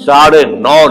9.5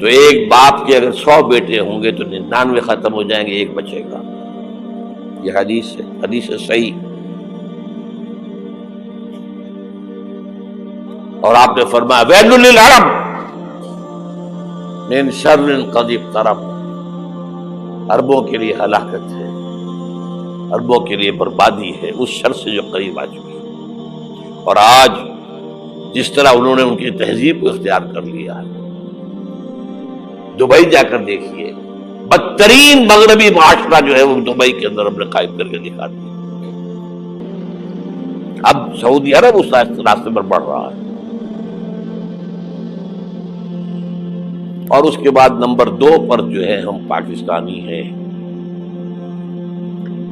تو ایک باپ کے اگر 100 بیٹے ہوں گے تو 99 ختم ہو جائیں گے، ایک بچے گا. یہ حدیث ہے، حدیث ہے صحیح. اور آپ نے فرمایا ویل للعرب من شر قد اقترب، عربوں کے لیے ہلاکت ہے، عربوں کے لیے بربادی ہے اس شر سے جو قریب آ چکی ہے. اور آج جس طرح انہوں نے ان کی تہذیب کو اختیار کر لیا ہے، دبئی جا کر دیکھیے، بدترین مغربی معاشرہ جو ہے وہ دبئی کے اندر ہم نے قائم کر کے دکھا دیا. اب سعودی عرب اس راستے پر بڑھ رہا ہے. اور اس کے بعد نمبر 2 پر جو ہے ہم پاکستانی ہیں.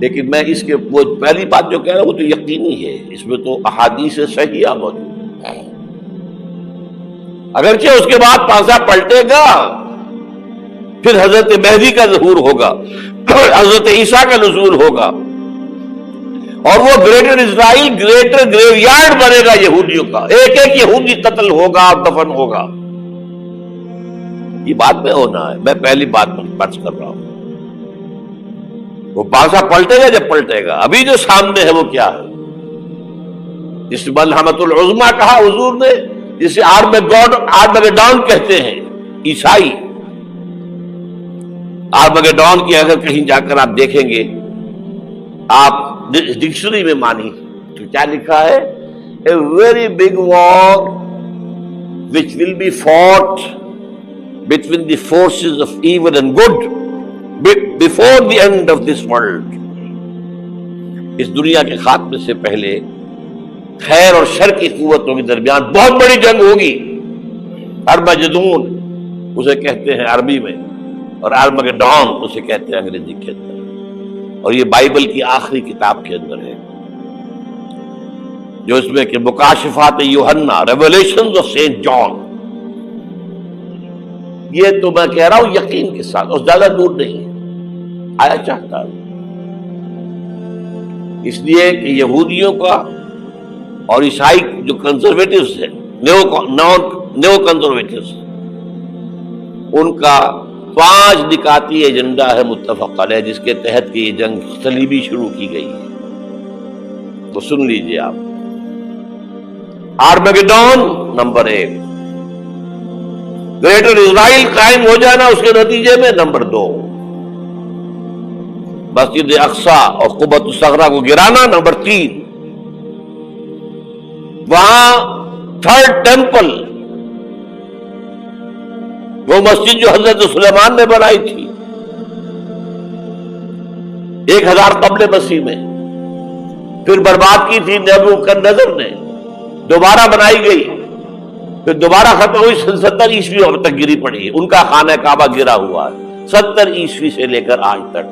لیکن میں اس کے وہ پہلی بات جو کہہ رہا ہوں وہ تو یقینی ہے، اس میں تو احادیث صحیحہ موجود ہے. اگرچہ اس کے بعد پانسا پلٹے گا، پھر حضرت مہدی کا ظہور ہوگا، حضرت عیسیٰ کا نزول ہوگا، اور وہ گریٹر اسرائیل گریٹر گریو یارڈ بنے گا یہودیوں کا. ایک ایک یہودی قتل ہوگا، دفن ہوگا. یہ بات میں ہونا ہے، میں پہلی بات بات کر رہا ہوں. وہ پانسا پلٹے گا جب پلٹے گا. ابھی جو سامنے ہے وہ کیا ہے؟ جس ملحمۃ العظمیٰ کہا حضور نے، جسے آرمگیڈون کہتے ہیں عیسائی. آرمگیڈون کی اگر کہیں جا کر آپ دیکھیں گے، آپ ڈکشنری میں مانی تو کیا لکھا ہے؟ A very big war which will be fought between the forces of evil and good before the end of this world. اس دنیا کے خاتمے سے پہلے خیر اور شر کی قوتوں کے درمیان بہت بڑی جنگ ہوگی. ارمجدون اسے کہتے ہیں عربی میں، اور آرمگیڈون اسے کہتے ہیں انگریزی کے اندر. اور یہ بائبل کی آخری کتاب کے اندر ہے، جو اس میں کہ مکاشفات یوحنا، ریویلیشنز آف سینٹ جان. یہ تو میں کہہ رہا ہوں یقین کے ساتھ، اور زیادہ دور نہیں ہے، آیا چاہتا ہے. اس لیے کہ یہودیوں کا اور عیسائی جو کنزرویٹوز ہیں، نیو کنزرویٹوز، ان کا 5 نکاتی ایجنڈا ہے متفق علیہ، جس کے تحت کہ یہ جنگ صلیبی شروع کی گئی ہے. تو سن لیجئے آپ. آرمگیڈون نمبر 1، گریٹر اسرائیل قائم ہو جانا اس کے نتیجے میں نمبر 2، مسجد اقصی اور قبۃ الصغریٰ کو گرانا نمبر 3، وہاں 3rd ٹیمپل، وہ مسجد جو حضرت سلیمان نے بنائی تھی 1000 قبل مسیح میں، پھر برباد کی تھی نیبوکدنیزر نے، دوبارہ بنائی گئی، پھر دوبارہ ختم ہوئی 70 عیسوی تک گری پڑی. ان کا خانہ کعبہ گرا ہوا ہے 70 عیسوی سے لے کر آج تک.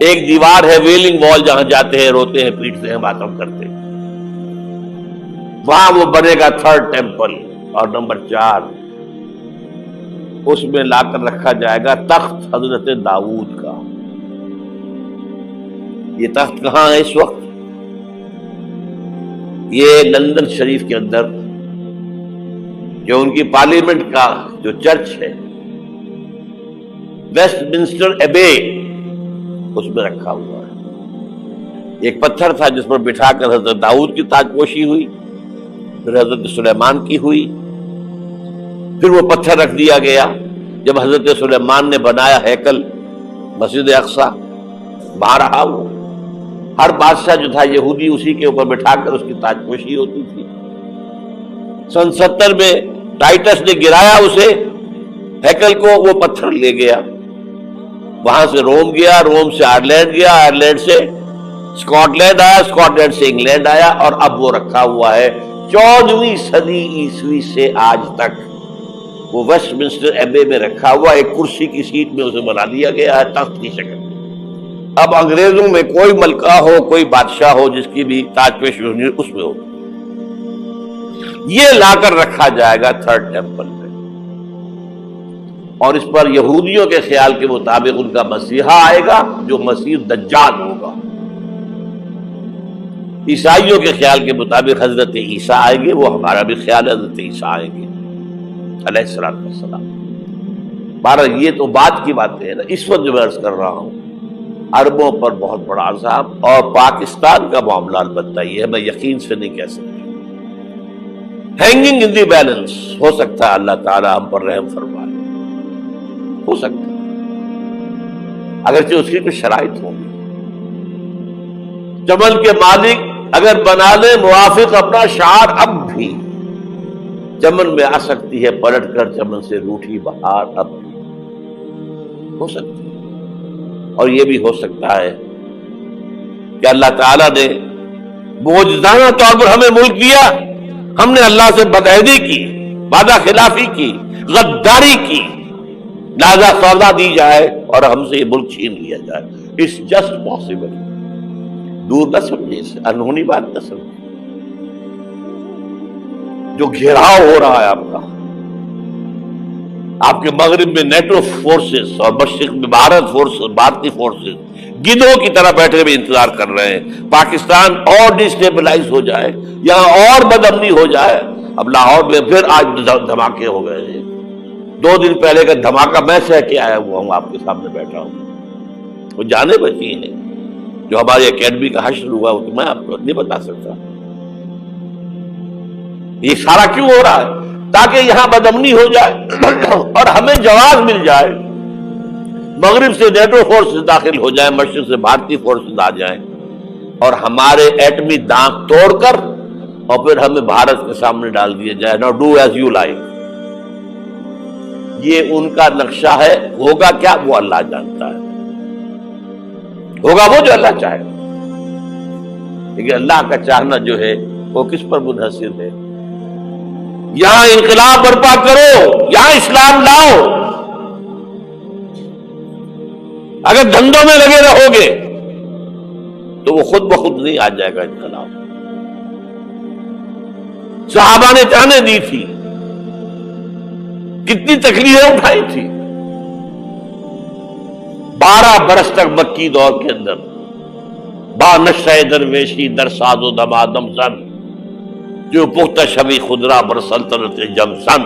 ایک دیوار ہے ویلنگ وال، جہاں جاتے ہیں، روتے ہیں، پیٹتے ہیں، ماتم کرتے ہیں. وہاں وہ بنے گا 3rd ٹیمپل. اور نمبر 4، اس میں لا کر رکھا جائے گا تخت حضرت داؤد کا. یہ تخت کہاں ہے اس وقت؟ یہ لندن شریف کے اندر جو ان کی پارلیمنٹ کا جو چرچ ہے، ویسٹ منسٹر ایبے، اس میں رکھا ہوا ہے. ایک پتھر تھا جس پر بٹھا کر حضرت داؤد کی تاج پوشی ہوئی، پھر حضرت سلیمان کی ہوئی، پھر وہ پتھر رکھ دیا گیا جب حضرت سلیمان نے بنایا ہیکل مسجد اقصی. وہاں رہا وہ. ہر بادشاہ جو تھا یہودی اسی کے اوپر بٹھا کر اس کی تاج پوشی ہوتی تھی. سن 70 میں ٹائٹس نے گرایا اسے، ہیکل کو، وہ پتھر لے گیا، وہاں سے روم گیا، روم سے آئرلینڈ گیا، آئرلینڈ سے اسکاٹ لینڈ آیا، اسکاٹ لینڈ سے انگلینڈ آیا، اور اب وہ رکھا ہوا ہے 14ویں صدی عیسوی سے آج تک. وہ ویسٹ منسٹر ایبے میں رکھا ہوا، ایک کرسی کی سیٹ میں اسے بنا دیا گیا ہے تخت کی شکل. اب انگریزوں میں کوئی ملکہ ہو، کوئی بادشاہ ہو جس کی بھی تاج پوشی ہونی اس میں ہو، یہ لا کر رکھا جائے گا 3rd ٹیمپل میں. اور اس پر یہودیوں کے خیال کے مطابق ان کا مسیحا آئے گا جو مسیح دجال ہوگا. عیسائیوں کے خیال کے مطابق حضرت عیسیٰ آئیں گے، وہ ہمارا بھی خیال ہے حضرت عیسیٰ آئیں گے علیہ السلام. بہرحال یہ تو بعد کی باتیں ہیں نا، اس وقت جو میں عرض کر رہا ہوں عربوں پر بہت بڑا عذاب، اور پاکستان کا معاملہ البتہ یہ ہے، میں یقین سے نہیں کہہ سکتا، ہینگنگ ان دی بیلنس، ہو سکتا ہے اللہ تعالیٰ ہم پر رحم فرمائے، ہو سکتا ہے، اگرچہ اس کی کچھ شرائط ہوں گی۔ چمن کے مالک اگر بنا لے موافق اپنا شعار، اب بھی چمن میں آ سکتی ہے پلٹ کر چمن سے روٹھی بہار، اب بھی ہو سکتی ہے۔ اور یہ بھی ہو سکتا ہے کہ اللہ تعالیٰ نے معجزانہ طور پر ہمیں ملک دیا، ہم نے اللہ سے بدعہدی کی، وعدہ خلافی کی، غداری کی، لہذا سودا دی جائے اور ہم سے یہ ملک چھین لیا جائے۔ اٹس جسٹ پاسبل، دور نہ سمجھے، اس انہونی بات نہ سمجھے۔ جو گھیراؤ ہو رہا ہے آپ کے مغرب میں نیٹو فورسز اور مشرق میں بھارتی فورسز گدھوں کی طرح بیٹھے ہوئے انتظار کر رہے ہیں پاکستان اور ڈسٹیبلائز ہو جائے، یہاں اور بدامنی ہو جائے۔ اب لاہور میں پھر آج دھماکے ہو گئے ہیں، 2 دن پہلے کا دھماکہ میں سہ کے آیا ہوا ہوں، آپ کے سامنے بیٹھا ہوں، وہ جانے بچی ہیں، جو ہماری اکیڈمی کا حشر ہوا وہ تو میں آپ کو نہیں بتا سکتا۔ یہ سارا کیوں ہو رہا ہے؟ تاکہ یہاں بدامنی ہو جائے اور ہمیں جواز مل جائے، مغرب سے نیٹو فورسز داخل ہو جائیں، مشرق سے بھارتی فورسز آ جائیں اور ہمارے ایٹمی دانت توڑ کر اور پھر ہمیں بھارت کے سامنے ڈال دیا جائے، نو ڈو ایز یو لائک۔ یہ ان کا نقشہ ہے، ہوگا کیا وہ اللہ جانتا ہے، ہوگا وہ جو اللہ چاہے، لیکن اللہ کا چاہنا جو ہے وہ کس پر منحصر ہے؟ یہاں انقلاب برپا کرو، یہاں اسلام لاؤ، اگر دھندوں میں لگے رہو گے تو وہ خود بخود نہیں آ جائے گا انقلاب۔ صحابہ نے جانیں دی تھی، کتنی تکلیفیں اٹھائی تھی، 12 برس تک مکی دور کے اندر با نشہ درویشی در ساز و دمادم زن، جو پختہ شبی خدرا بر سلطنت جم سن۔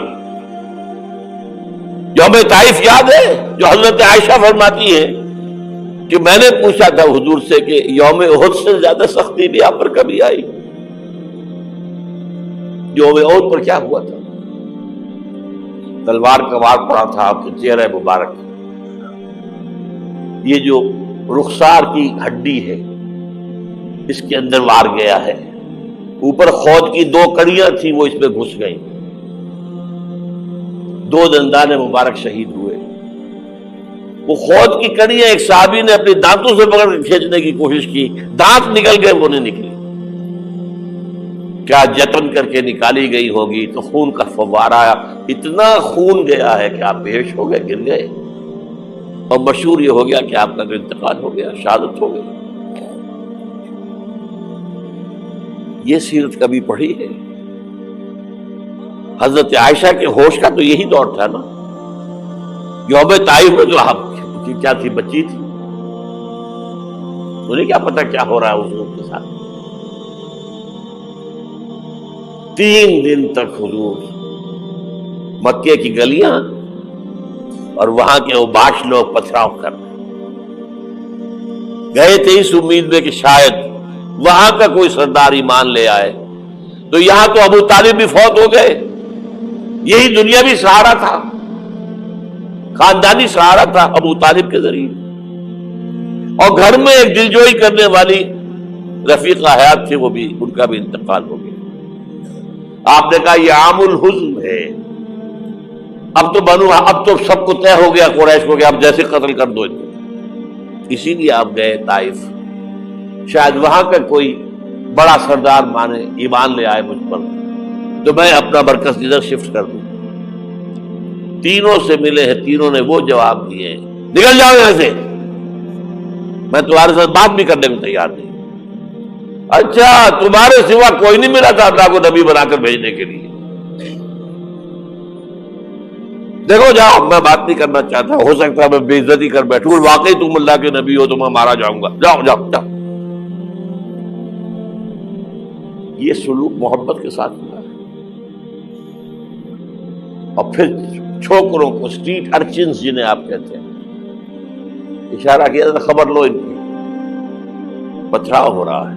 یوم طائف یاد ہے جو حضرت عائشہ فرماتی ہے کہ میں نے پوچھا تھا حضور سے کہ یوم احد سے زیادہ سختی بھی آپ پر کبھی آئی؟ یوم احد پر کیا ہوا تھا؟ تلوار کا وار پڑا تھا آپ کے چہرہ مبارک، یہ جو رخسار کی ہڈی ہے اس کے اندر وار گیا ہے، اوپر خود کی 2 کڑیاں تھیں وہ اس میں گھس گئیں، 2 دندان مبارک شہید ہوئے۔ وہ خود کی کڑیاں ایک صحابی نے اپنے دانتوں سے پکڑ کے کھینچنے کی کوشش کی، دانت نکل گئے، وہ نہیں نکلی، کیا جتن کر کے نکالی گئی ہوگی تو خون کا فوارہ آیا، اتنا خون گیا ہے کہ آپ بے ہوش ہو گئے، گر گئے، اور مشہور یہ ہو گیا کہ آپ کا انتقال ہو گیا، شہادت ہو گئی۔ یہ سیرت کبھی پڑھی ہے؟ حضرت عائشہ کے ہوش کا تو یہی دور تھا نا، یوم طائف میں جو آپ کی کیا تھی، بچی تھی، انہیں کیا پتا کیا ہو رہا ہے اس لوگ کے ساتھ۔ 3 دن تک حضور مکے کی گلیاں اور وہاں کے اوباش لوگ پتھراؤ کر گئے تھے اس امید میں کہ شاید وہاں کا کوئی سردار ایمان لے آئے، تو یہاں تو ابو طالب بھی فوت ہو گئے، یہی دنیاوی سہارا تھا، خاندانی سہارا تھا ابو طالب کے ذریعے، اور گھر میں ایک دلجوئی کرنے والی رفیقہ حیات تھی، وہ بھی، ان کا بھی انتقال ہو گیا۔ آپ نے کہا یہ عام الحزن ہے، اب تو سب کو طے ہو گیا قریش کو کہ آپ جیسے قتل کر دو، اسی لیے آپ گئے طائف، شاید وہاں کا کوئی بڑا سردار مانے ایمان لے آئے مجھ پر تو میں اپنا مرکز ادھر شفٹ کر دوں۔ تینوں سے ملے ہیں، تینوں نے وہ جواب دیے ہیں، نکل جاؤ یہاں سے، میں تمہارے ساتھ بات بھی کرنے کو تیار نہیں۔ اچھا تمہارے سوا کوئی نہیں ملا تھا اللہ کو نبی بنا کر بھیجنے کے لیے؟ دیکھو جاؤ، میں بات نہیں کرنا چاہتا، ہو سکتا ہے میں بے عزتی کر بیٹھوں، واقعی تم اللہ کے نبی ہو تو میں مارا جاؤں گا، جاؤ جاؤ جاؤ۔ یہ سلوک محبت کے ساتھ ہوا ہے، اور پھر چھوکروں کو، اسٹریٹ ارچنز جنہیں آپ کہتے ہیں، اشارہ کیا تھا خبر لو ان کی، پتھراؤ ہو رہا ہے،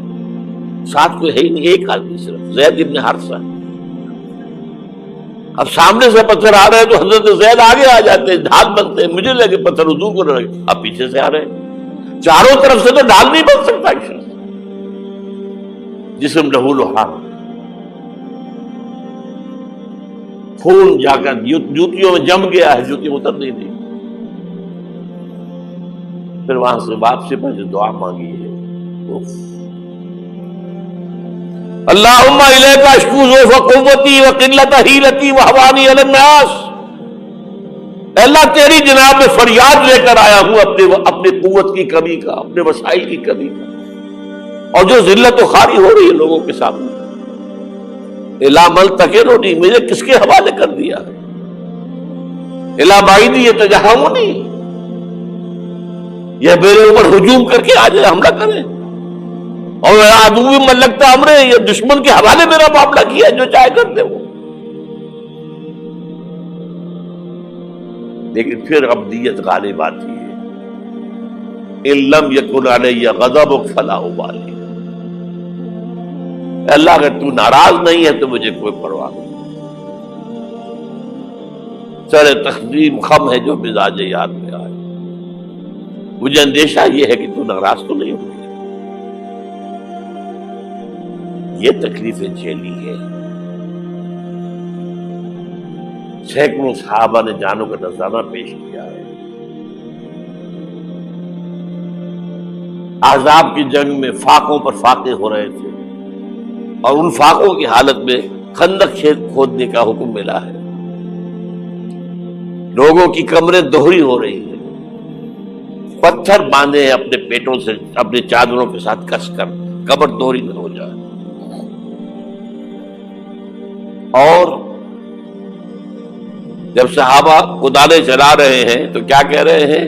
ساتھ کوئی ہے ہی نہیں، ایک آدمی صرف زید ابن حارثہ۔ اب سامنے سے پتھر آ رہے ہیں تو حضرت زید آگے آ جاتے ہیں، ڈھال بنتے ہیں، مجھے لگے پتھر حضور کو لگے، اب پیچھے سے آ رہے ہیں، چاروں طرف سے تو ڈھال نہیں بن سکتا ایک شخص، جسم لہو لہان، خون جا کر جوتیوں میں جم گیا ہے، جوتی اتر نہیں دی۔ پھر وہاں سے واپسی پر جو دعا مانگی ہے، اللہم الیک اشکو ضعف قوتی وقلت حیلتی وہوانی علی الناس، اے اللہ تیری جناب میں فریاد لے کر آیا ہوں اپنی قوت کی کمی کا، اپنے وسائل کی کمی کا، اور جو ذلت و خواری ہو رہی ہے لوگوں کے سامنے، الا ملتقننی، مجھے کس کے حوالے کر دیا ہے، الا بعیدی یتجہمنی، یہ میرے اوپر ہجوم کر کے آ جائے، حملہ کرے، اور عدو من لگتا امرے، یہ دشمن کے حوالے میرا معاملہ کیا، جو چاہے کرتے وہ۔ لیکن پھر ابدیت غالب آتی ہے، ان لم یکن علی غضبک فلا ابالی، اللہ اگر تو ناراض نہیں ہے تو مجھے کوئی پرواہ نہیں، سر تقدیم خم ہے جو مزاج یاد میں آئے، مجھے اندیشہ یہ ہے کہ تو ناراض تو نہیں ہوگی۔ یہ تکلیفیں جھیلی ہے، سینکڑوں صحابہ نے جانوں کا نذرانہ پیش کیا ہے، احزاب کی جنگ میں فاقوں پر فاقے ہو رہے تھے، اور ان فاقوں کی حالت میں خندق کھودنے کا حکم ملا ہے، لوگوں کی کمریں دوہری ہو رہی ہیں، پتھر باندھے ہیں اپنے پیٹوں سے، اپنے چادروں کے ساتھ کس کر کمر دوہری نہ ہو جائے، اور جب صحابہ کدالیں چلا رہے ہیں تو کیا کہہ رہے ہیں؟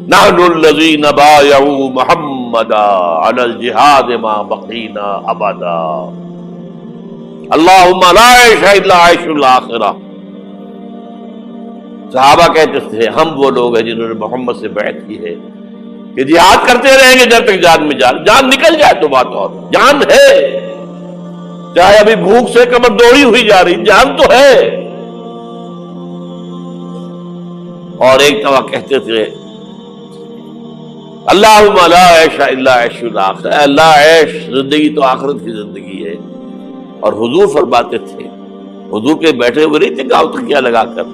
نحن الذین بایعوا محمدا علی الجہاد ما بقینا ابدا، اللہم لا عیش الا عیش الاخرہ۔ صحابہ کہتے تھے ہم وہ لوگ ہیں جنہوں نے محمد سے بیعت کی ہے کہ جہاد کرتے رہیں گے جب تک جان میں جان نکل جائے تو بات، اور جان ہے، چاہے ابھی بھوک سے کمر دوڑی ہوئی جا رہی، جان تو ہے۔ اور ایک دفعہ کہتے تھے اللہم لا عیش الا عیش الاخرہ، اے اللہ عیش زندگی تو آخرت کی زندگی ہے۔ اور حضور فرماتے تھے، حضور کے بیٹھے ہوئے نہیں تھے گاؤں تکیہ لگا کر،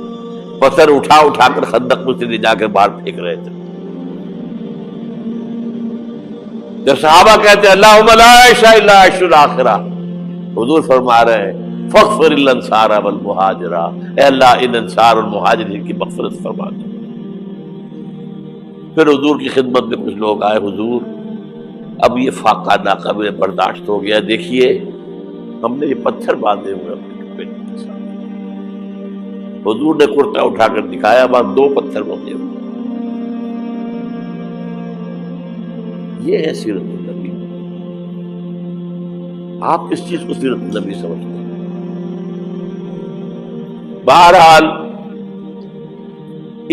پتھر اٹھا کر خندق میں سے لے جا کر باہر پھینک رہے تھے۔ جب صحابہ کہتے ہیں اللہم لا عیش الا عیش الاخرہ، حضور فرما رہے ہیں فاغفر الانصار والمہاجر، اے اللہ ان انصار اور مہاجرین کی مغفرت فرما دے۔ پھر حضور کی خدمت میں کچھ لوگ آئے، حضور اب یہ فاقہ ناقابل برداشت ہو گیا، دیکھیے ہم نے یہ پتھر باندھے ہوئے اپنے پیٹ کے ساتھ۔ حضور نے کرتا اٹھا کر دکھایا، وہاں 2 پتھر بندھے ہوئے۔ یہ ہے سیرت النبی۔ آپ کس چیز کو سیرت النبی سمجھتے ہیں؟ بہرحال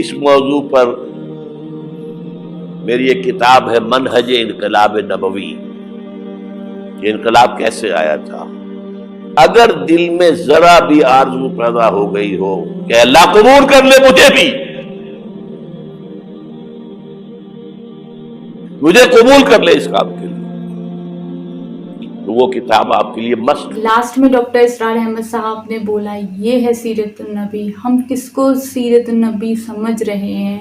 اس موضوع پر میری ایک کتاب ہے منہج انقلاب نبوی، یہ انقلاب کیسے آیا تھا۔ اگر دل میں ذرا بھی آرزو پیدا ہو گئی ہو کہ اللہ قبول کر لے مجھے قبول کر لے اس کام کے لیے، تو وہ کتاب آپ کے لیے مست۔ لاسٹ میں ڈاکٹر اسرار احمد صاحب نے بولا یہ ہے سیرت النبی، ہم کس کو سیرت النبی سمجھ رہے ہیں؟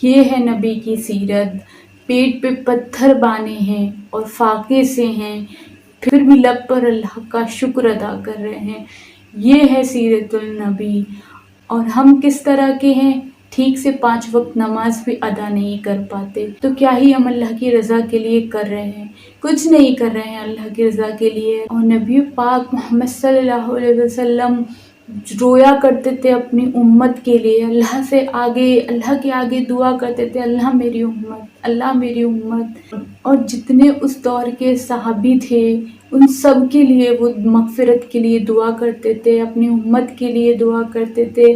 یہ ہے نبی کی سیرت، پیٹ پہ پتھر بانے ہیں اور فاقے سے ہیں، پھر بھی لب پر اللہ کا شکر ادا کر رہے ہیں، یہ ہے سیرت النبی۔ اور ہم کس طرح کے ہیں؟ ٹھیک سے 5 وقت نماز بھی ادا نہیں کر پاتے، تو کیا ہی ہم اللہ کی رضا کے لیے کر رہے ہیں؟ کچھ نہیں کر رہے ہیں اللہ کی رضا کے لیے۔ اور نبی پاک محمد صلی اللہ علیہ وسلم رویا کرتے تھے اپنی امت کے لیے، اللہ کے آگے دعا کرتے تھے اللہ میری امت، اللہ میری امت۔ اور جتنے اس دور کے صحابی تھے ان سب کے لیے وہ مغفرت کے لیے دعا کرتے تھے، اپنی امت کے لیے دعا کرتے تھے